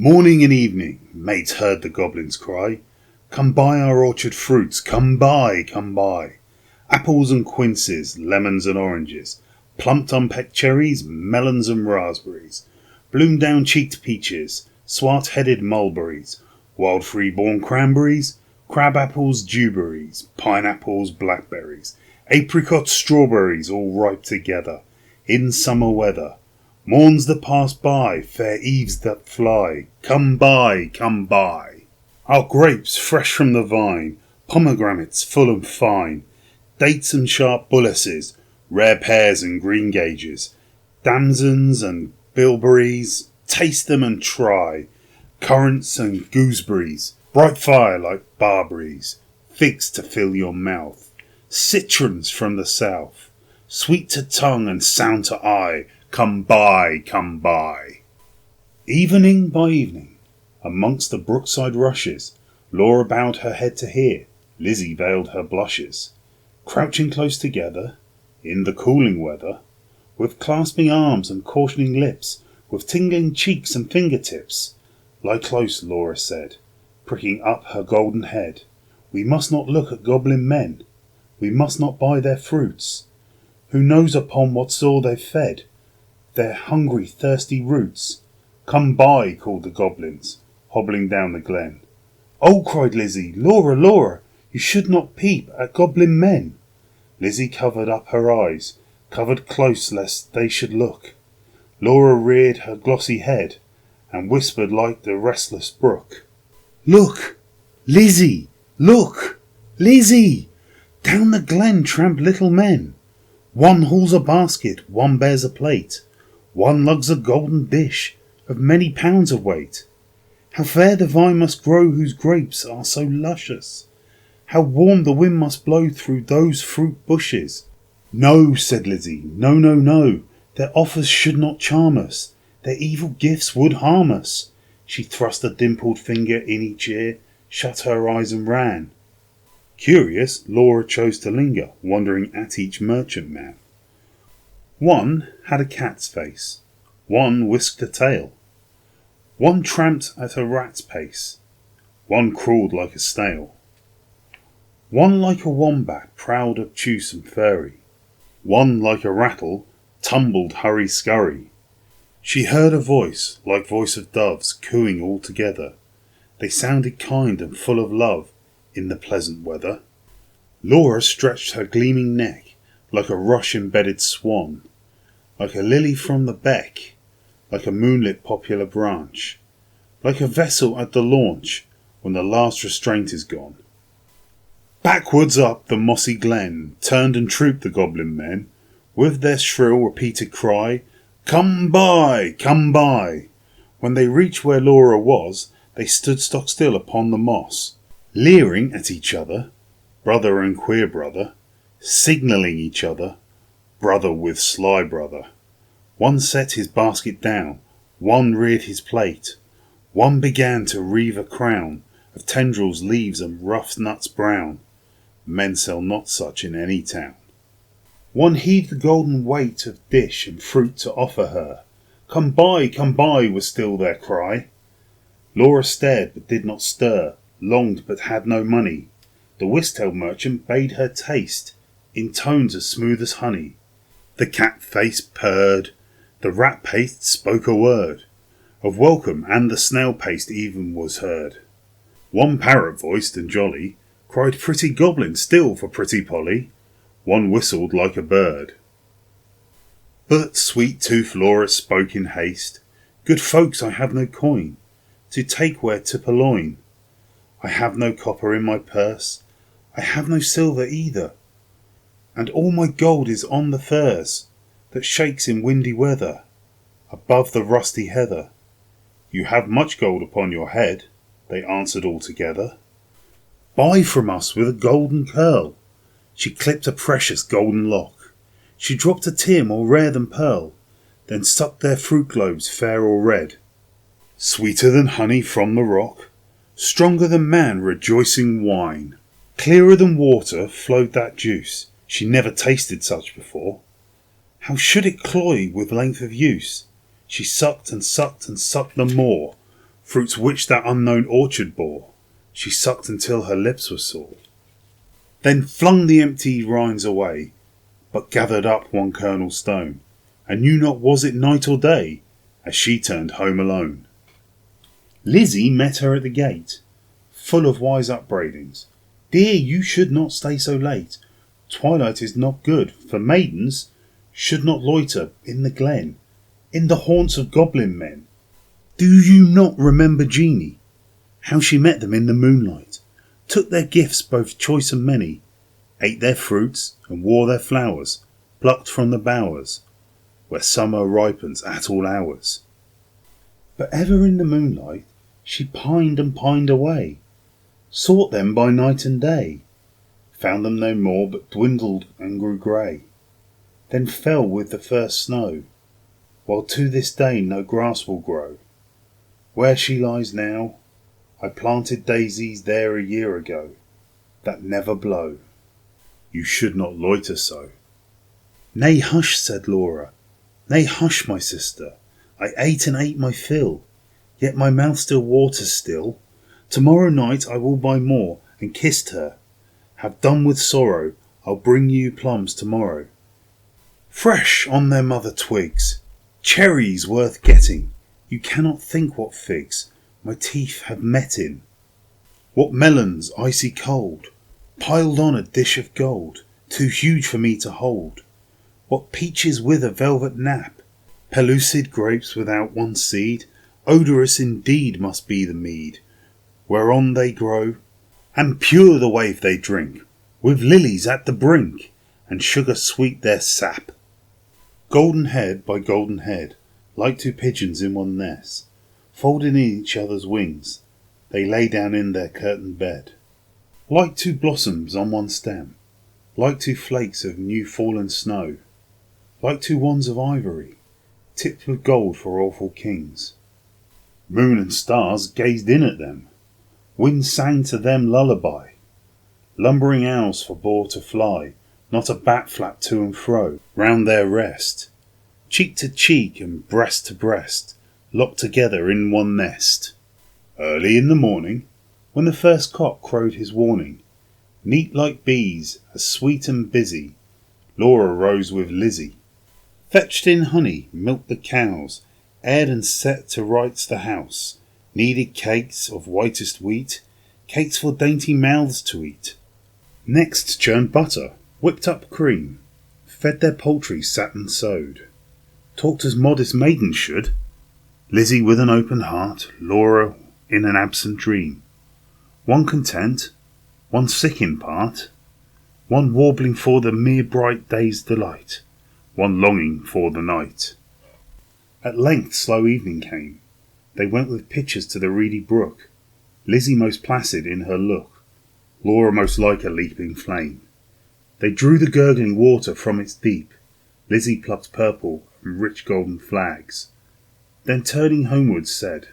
Morning and evening, mates heard the goblins cry, "Come buy our orchard fruits, come buy, come buy. Apples and quinces, lemons and oranges, plumped unpecked cherries, melons and raspberries, bloom down cheeked peaches, swart-headed mulberries, wild free-born cranberries, crab apples, dewberries, pineapples, blackberries, apricots, strawberries, all ripe together, in summer weather. Morns that pass by, fair eves that fly, come buy, come buy. Our grapes fresh from the vine, pomegranates full and fine, dates and sharp bullaces, rare pears and greengages, damsons and bilberries, taste them and try, currants and gooseberries, bright fire like barberries, figs to fill your mouth, citrons from the south, sweet to tongue and sound to eye, come buy, come buy. Evening by evening, amongst the brookside rushes, Laura bowed her head to hear, Lizzie veiled her blushes. Crouching close together, in the cooling weather, with clasping arms and cautioning lips, with tingling cheeks and fingertips, lie close, Laura said, pricking up her golden head. We must not look at goblin men, we must not buy their fruits. Who knows upon what soil they've fed their hungry, thirsty roots? Come buy, called the goblins, hobbling down the glen. Oh, cried Lizzie, Laura, Laura, you should not peep at goblin men. Lizzie covered up her eyes, covered close lest they should look. Laura reared her glossy head, and whispered like the restless brook. Look, Lizzie, look, Lizzie! Down the glen tramp little men. One hauls a basket, one bears a plate, one lugs a golden dish of many pounds of weight. How fair the vine must grow whose grapes are so luscious! How warm the wind must blow through those fruit bushes! No, said Lizzie, no, no, no, their offers should not charm us, their evil gifts would harm us. She thrust a dimpled finger in each ear, shut her eyes and ran. Curious, Laura chose to linger, wondering at each merchant man. One had a cat's face, one whisked a tail, one tramped at a rat's pace, one crawled like a snail, one like a wombat, proud, obtuse and furry, one like a rattle, tumbled hurry-scurry. She heard a voice, like voice of doves, cooing all together. They sounded kind and full of love in the pleasant weather. Laura stretched her gleaming neck, like a rush-embedded swan, like a lily from the beck, like a moonlit popular branch, like a vessel at the launch when the last restraint is gone. Backwards up the mossy glen turned and trooped the goblin men, with their shrill repeated cry, "Come buy, come buy!" When they reached where Laura was, they stood stock still upon the moss, leering at each other, brother and queer brother, signalling each other, brother with sly brother. One set his basket down, one reared his plate, one began to reave a crown of tendrils, leaves and rough nuts brown. Men sell not such in any town. One heaved the golden weight of dish and fruit to offer her. Come buy, was still their cry. Laura stared but did not stir, longed but had no money. The whisk-tailed merchant bade her taste, in tones as smooth as honey. The cat-face purred, the rat-paste spoke a word of welcome, and the snail-paste even was heard. One parrot-voiced and jolly cried pretty goblin still for pretty Polly. One whistled like a bird. But sweet-toothed Laura spoke in haste. Good folks, I have no coin to take where to purloin. I have no copper in my purse, I have no silver either, and all my gold is on the furze that shakes in windy weather, above the rusty heather. You have much gold upon your head, they answered all together. Buy from us with a golden curl. She clipped a precious golden lock. She dropped a tear more rare than pearl, then sucked their fruit globes fair or red. Sweeter than honey from the rock, stronger than man rejoicing wine. Clearer than water flowed that juice, she never tasted such before. How should it cloy with length of use? She sucked and sucked and sucked the more, fruits which that unknown orchard bore. She sucked until her lips were sore, then flung the empty rinds away, but gathered up one kernel stone, and knew not was it night or day, as she turned home alone. Lizzie met her at the gate, full of wise upbraidings. Dear, you should not stay so late. Twilight is not good, for maidens should not loiter in the glen, in the haunts of goblin men. Do you not remember Jeanie, how she met them in the moonlight, took their gifts both choice and many, ate their fruits and wore their flowers, plucked from the bowers, where summer ripens at all hours? But ever in the moonlight she pined and pined away, sought them by night and day, found them no more, but dwindled and grew grey, then fell with the first snow, while to this day no grass will grow. Where she lies now, I planted daisies there a year ago, that never blow. You should not loiter so. Nay, hush, said Laura. Nay, hush, my sister. I ate and ate my fill, yet my mouth still waters still. Tomorrow night I will buy more, and kissed her. Have done with sorrow, I'll bring you plums tomorrow, fresh on their mother twigs, cherries worth getting. You cannot think what figs my teeth have met in, what melons icy cold, piled on a dish of gold, too huge for me to hold, what peaches with a velvet nap, pellucid grapes without one seed. Odorous indeed must be the mead whereon they grow, and pure the wave they drink, with lilies at the brink, and sugar sweet their sap. Golden head by golden head, like two pigeons in one nest, folded in each other's wings, they lay down in their curtained bed. Like two blossoms on one stem, like two flakes of new fallen snow, like two wands of ivory, tipped with gold for awful kings. Moon and stars gazed in at them, wind sang to them lullaby, lumbering owls forbore to fly, not a bat flapped to and fro round their rest, cheek to cheek and breast to breast, locked together in one nest. Early in the morning, when the first cock crowed his warning, neat like bees, as sweet and busy, Laura rose with Lizzie, fetched in honey, milked the cows, aired and set to rights the house, kneaded cakes of whitest wheat, cakes for dainty mouths to eat. Next churned butter, whipped up cream, fed their poultry, sat and sewed, talked as modest maidens should, Lizzie with an open heart, Laura in an absent dream, one content, one sick in part, one warbling for the mere bright day's delight, one longing for the night. At length slow evening came. They went with pitchers to the reedy brook, Lizzie most placid in her look, Laura most like a leaping flame. They drew the gurgling water from its deep, Lizzie plucked purple and rich golden flags, then turning homewards said,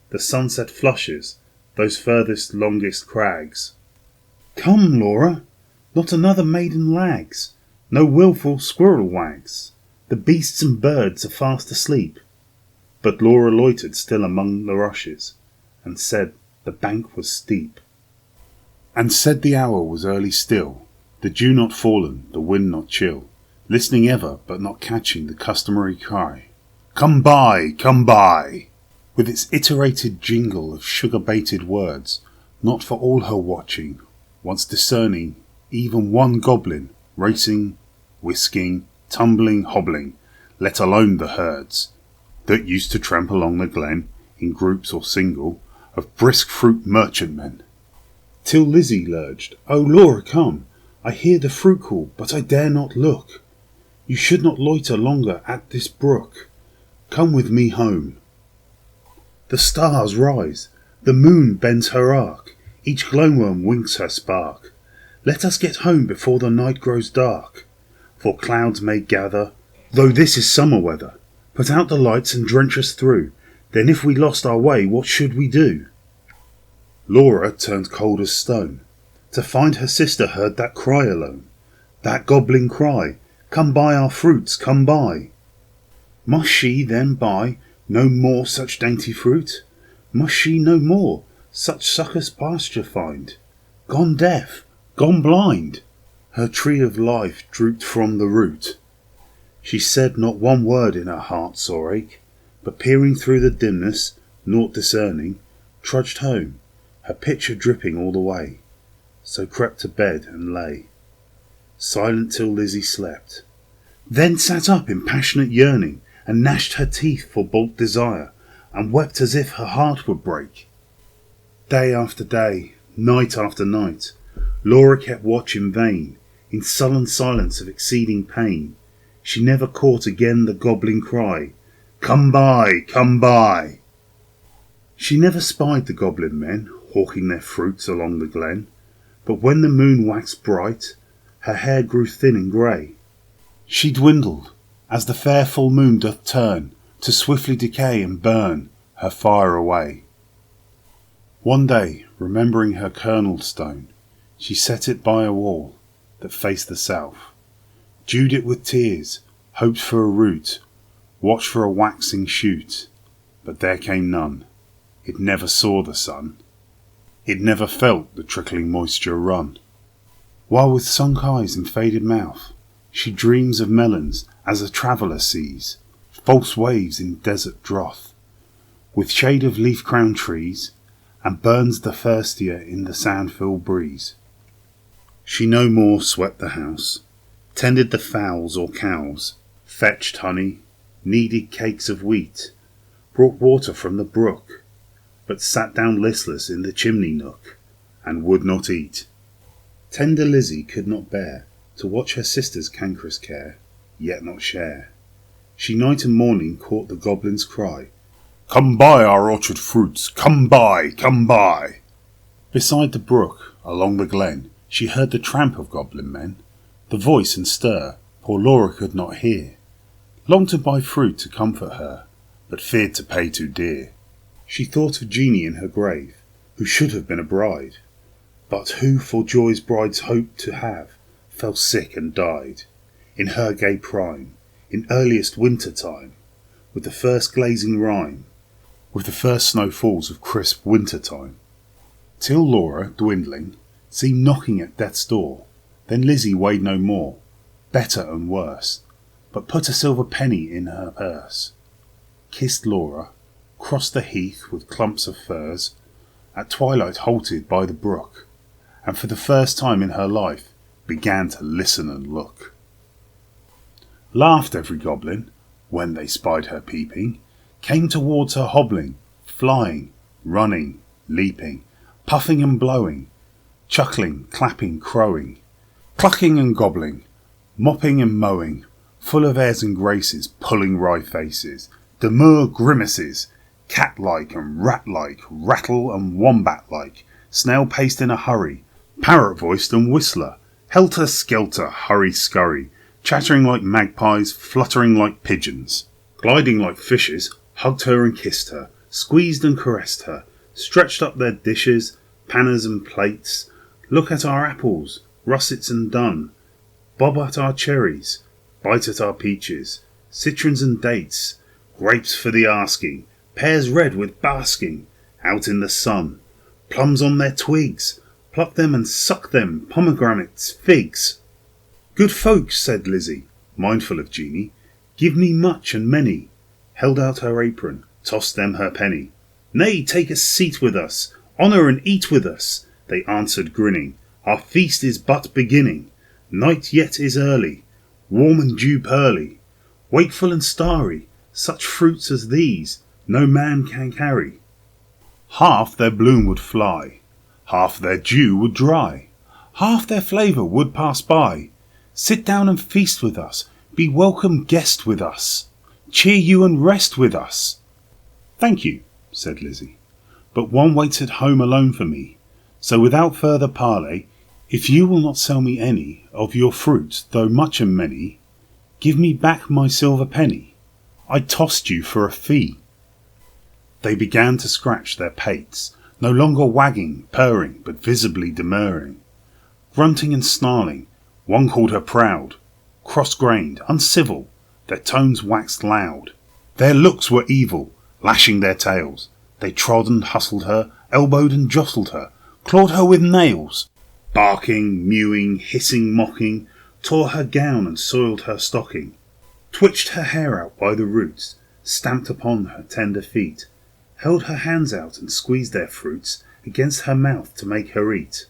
the sunset flushes those furthest longest crags. Come, Laura, not another maiden lags, no wilful squirrel wags, the beasts and birds are fast asleep. But Laura loitered still among the rushes, and said the bank was steep, and said the hour was early still, the dew not fallen, the wind not chill, listening ever, but not catching the customary cry, come buy, come buy, with its iterated jingle of sugar-baited words, not for all her watching, once discerning even one goblin, racing, whisking, tumbling, hobbling, let alone the herds, that used to tramp along the glen, in groups or single, of brisk fruit merchantmen. Till Lizzie lurged, O Laura, come, I hear the fruit call, but I dare not look. You should not loiter longer at this brook. Come with me home. The stars rise, the moon bends her arc, each glowworm winks her spark. Let us get home before the night grows dark, for clouds may gather, though this is summer weather. Put out the lights and drench us through, then if we lost our way, what should we do? Laura turned cold as stone, to find her sister heard that cry alone, that goblin cry, come buy our fruits, come buy. Must she then buy no more such dainty fruit? Must she no more such succour's pasture find? Gone deaf, gone blind, her tree of life drooped from the root. She said not one word in her heart's sore ache, but peering through the dimness, naught discerning, trudged home, her pitcher dripping all the way. So crept to bed and lay, silent till Lizzie slept. Then sat up in passionate yearning, and gnashed her teeth for baulked desire, and wept as if her heart would break. Day after day, night after night, Laura kept watch in vain, in sullen silence of exceeding pain. She never caught again the goblin cry, "Come buy, come buy!" She never spied the goblin men, hawking their fruits along the glen, but when the moon waxed bright, her hair grew thin and grey. She dwindled, as the fair full moon doth turn to swiftly decay and burn her fire away. One day, remembering her kernel stone, she set it by a wall that faced the south, dewed it with tears, hoped for a root, watched for a waxing shoot, but there came none. It never saw the sun. It never felt the trickling moisture run. While with sunk eyes and faded mouth, she dreams of melons as a traveller sees false waves in desert drouth, with shade of leaf-crowned trees, and burns the thirstier in the sand-filled breeze. She no more swept the house, tended the fowls or cows, fetched honey, kneaded cakes of wheat, brought water from the brook, but sat down listless in the chimney nook, and would not eat. Tender Lizzie could not bear to watch her sister's cankerous care, yet not share. She night and morning caught the goblin's cry, "Come buy our orchard fruits, come buy, come buy!" Beside the brook, along the glen, she heard the tramp of goblin men. The voice and stir poor Laura could not hear. Longed to buy fruit to comfort her, but feared to pay too dear. She thought of Jeanie in her grave, who should have been a bride, but who for joy's bride's hoped to have, fell sick and died, in her gay prime, in earliest winter time, with the first glazing rime, with the first snowfalls of crisp winter time. Till Laura, dwindling, seemed knocking at death's door. Then Lizzie weighed no more, better and worse, but put a silver penny in her purse, kissed Laura, crossed the heath with clumps of furze, at twilight halted by the brook, and for the first time in her life began to listen and look. Laughed every goblin, when they spied her peeping, came towards her hobbling, flying, running, leaping, puffing and blowing, chuckling, clapping, crowing, clucking and gobbling, mopping and mowing, full of airs and graces, pulling wry faces, demure grimaces, cat-like and rat-like, rattle and wombat-like, snail-paced in a hurry, parrot-voiced and whistler, helter-skelter, hurry-scurry, chattering like magpies, fluttering like pigeons, gliding like fishes, hugged her and kissed her, squeezed and caressed her, stretched up their dishes, panners and plates, look at our apples, russets and dun, bob at our cherries, bite at our peaches, citrons and dates, grapes for the asking, pears red with basking, out in the sun, plums on their twigs, pluck them and suck them, pomegranates, figs. Good folks, said Lizzie, mindful of Jeanie, give me much and many, held out her apron, tossed them her penny. Nay, take a seat with us, honour and eat with us, they answered grinning, our feast is but beginning, night yet is early, warm and dew pearly, wakeful and starry, such fruits as these no man can carry. Half their bloom would fly, half their dew would dry, half their flavour would pass by. Sit down and feast with us, be welcome guest with us, cheer you and rest with us. Thank you, said Lizzie, but one waits at home alone for me, so without further parley, if you will not sell me any of your fruit, though much and many, give me back my silver penny. I tossed you for a fee. They began to scratch their pates, no longer wagging, purring, but visibly demurring, grunting and snarling. One called her proud, cross-grained, uncivil, their tones waxed loud. Their looks were evil, lashing their tails. They trod and hustled her, elbowed and jostled her, clawed her with nails, barking, mewing, hissing, mocking, tore her gown and soiled her stocking, twitched her hair out by the roots, stamped upon her tender feet, held her hands out and squeezed their fruits against her mouth to make her eat.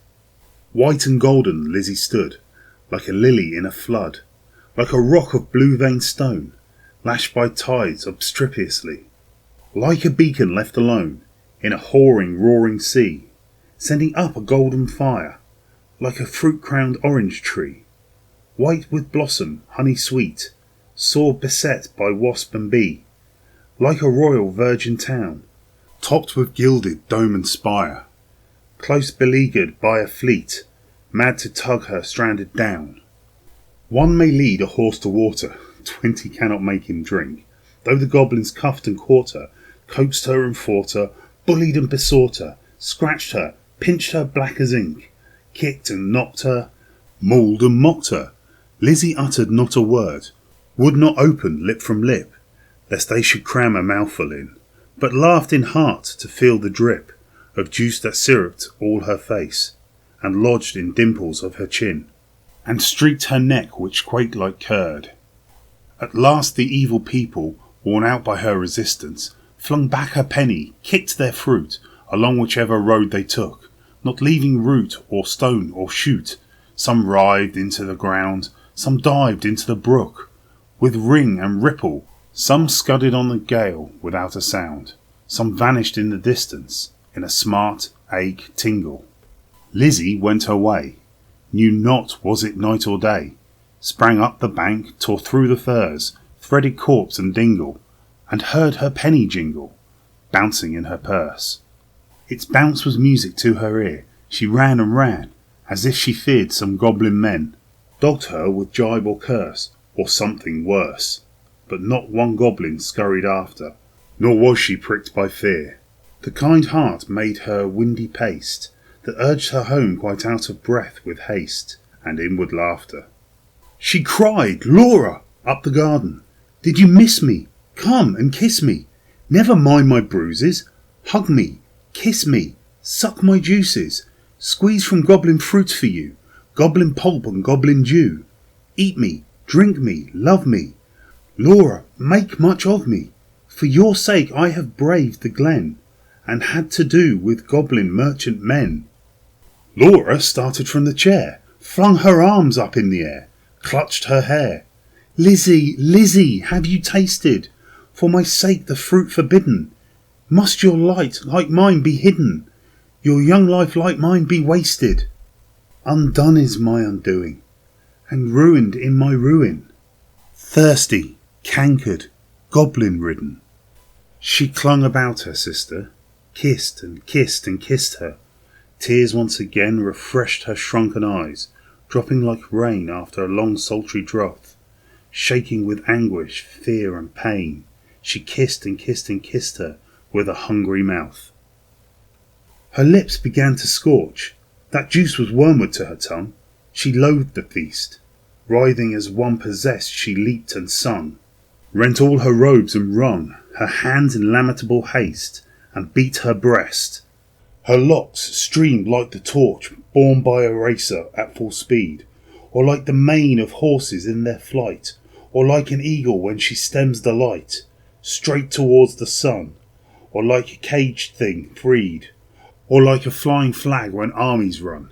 White and golden Lizzie stood, like a lily in a flood, like a rock of blue-veined stone, lashed by tides obstreperously, like a beacon left alone in a whoring, roaring sea, sending up a golden fire, like a fruit-crowned orange tree, white with blossom, honey sweet, sore beset by wasp and bee, like a royal virgin town, topped with gilded dome and spire, close beleaguered by a fleet, mad to tug her stranded down. One may lead a horse to water, 20 cannot make him drink, though the goblins cuffed and caught her, coaxed her and fought her, bullied and besought her, scratched her, pinched her black as ink, kicked and knocked her, mauled and mocked her. Lizzie uttered not a word, would not open lip from lip, lest they should cram a mouthful in, but laughed in heart to feel the drip of juice that syruped all her face, and lodged in dimples of her chin, and streaked her neck which quaked like curd. At last the evil people, worn out by her resistance, flung back her penny, kicked their fruit, along whichever road they took, not leaving root or stone or shoot. Some writhed into the ground, some dived into the brook, with ring and ripple, some scudded on the gale without a sound, some vanished in the distance, in a smart ache tingle. Lizzie went her way, knew not was it night or day, sprang up the bank, tore through the furze, threaded corpse and dingle, and heard her penny jingle, bouncing in her purse. Its bounce was music to her ear. She ran and ran, as if she feared some goblin men dogged her with jibe or curse, or something worse. But not one goblin scurried after, nor was she pricked by fear. The kind heart made her windy paced, that urged her home quite out of breath with haste and inward laughter. She cried, "Laura!" up the garden. "Did you miss me? Come and kiss me. Never mind my bruises. Hug me, kiss me, suck my juices. Squeeze from goblin fruits for you, goblin pulp and goblin dew. Eat me, drink me, love me. Laura, make much of me. For your sake I have braved the glen, and had to do with goblin merchant men." Laura started from the chair, flung her arms up in the air, clutched her hair. "Lizzie, Lizzie, have you tasted, for my sake, the fruit forbidden? Must your light like mine be hidden, your young life like mine be wasted? Undone is my undoing, and ruined in my ruin, thirsty, cankered, goblin-ridden." She clung about her sister, kissed and kissed and kissed her. Tears once again refreshed her shrunken eyes, dropping like rain after a long sultry drought. Shaking with anguish, fear and pain, she kissed and kissed and kissed her with a hungry mouth. Her lips began to scorch. That juice was wormwood to her tongue. She loathed the feast. Writhing as one possessed, she leaped and sung, rent all her robes and wrung her hands in lamentable haste, and beat her breast. Her locks streamed like the torch borne by a racer at full speed, or like the mane of horses in their flight, or like an eagle when she stems the light, straight towards the sun, or like a caged thing freed, or like a flying flag when armies run.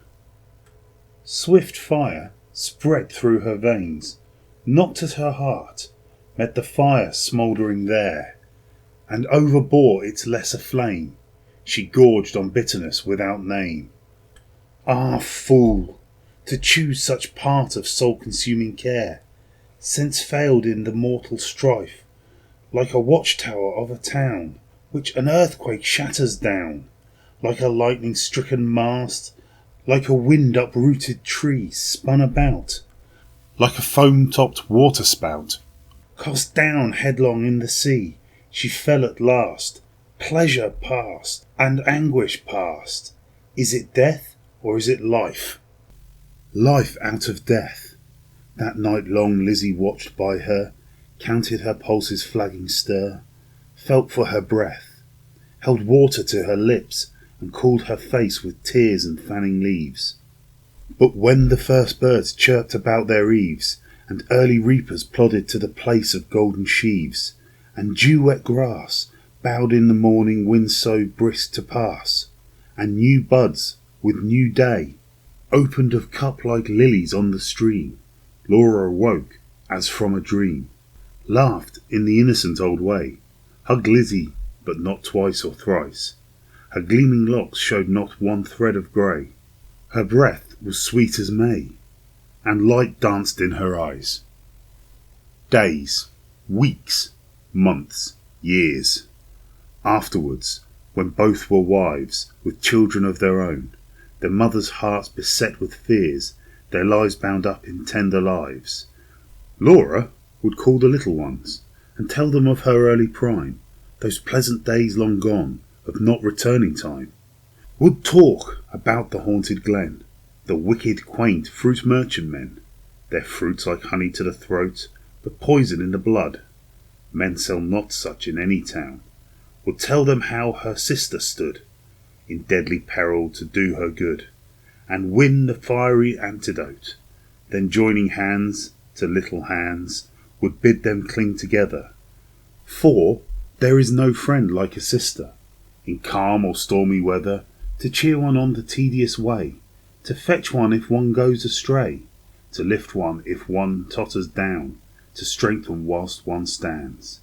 Swift fire spread through her veins, knocked at her heart, met the fire smouldering there, and overbore its lesser flame. She gorged on bitterness without name. Ah, fool, to choose such part of soul-consuming care, sense failed in the mortal strife, like a watchtower of a town, which an earthquake shatters down, like a lightning-stricken mast, like a wind-uprooted tree spun about, like a foam-topped water-spout. Cast down headlong in the sea, she fell at last. Pleasure past, and anguish past. Is it death, or is it life? Life out of death. That night long Lizzie watched by her, counted her pulses' flagging stir, felt for her breath, held water to her lips, and cooled her face with tears and fanning leaves. But when the first birds chirped about their eaves, and early reapers plodded to the place of golden sheaves, and dew-wet grass bowed in the morning wind so brisk to pass, and new buds with new day opened of cup like lilies on the stream, Laura awoke as from a dream, laughed in the innocent old way, hugged Lizzie, but not twice or thrice. Her gleaming locks showed not one thread of grey. Her breath was sweet as May, and light danced in her eyes. Days, weeks, months, years. Afterwards, when both were wives, with children of their own, their mothers' hearts beset with fears, their lives bound up in tender lives, Laura would call the little ones, and tell them of her early prime, those pleasant days long gone, of not returning time. Would talk about the haunted glen, the wicked, quaint fruit merchant men, their fruits like honey to the throat, but poison in the blood. Men sell not such in any town. Would tell them how her sister stood, in deadly peril to do her good, and win the fiery antidote. Then joining hands to little hands, would bid them cling together. For there is no friend like a sister, in calm or stormy weather, to cheer one on the tedious way, to fetch one if one goes astray, to lift one if one totters down, to strengthen whilst one stands.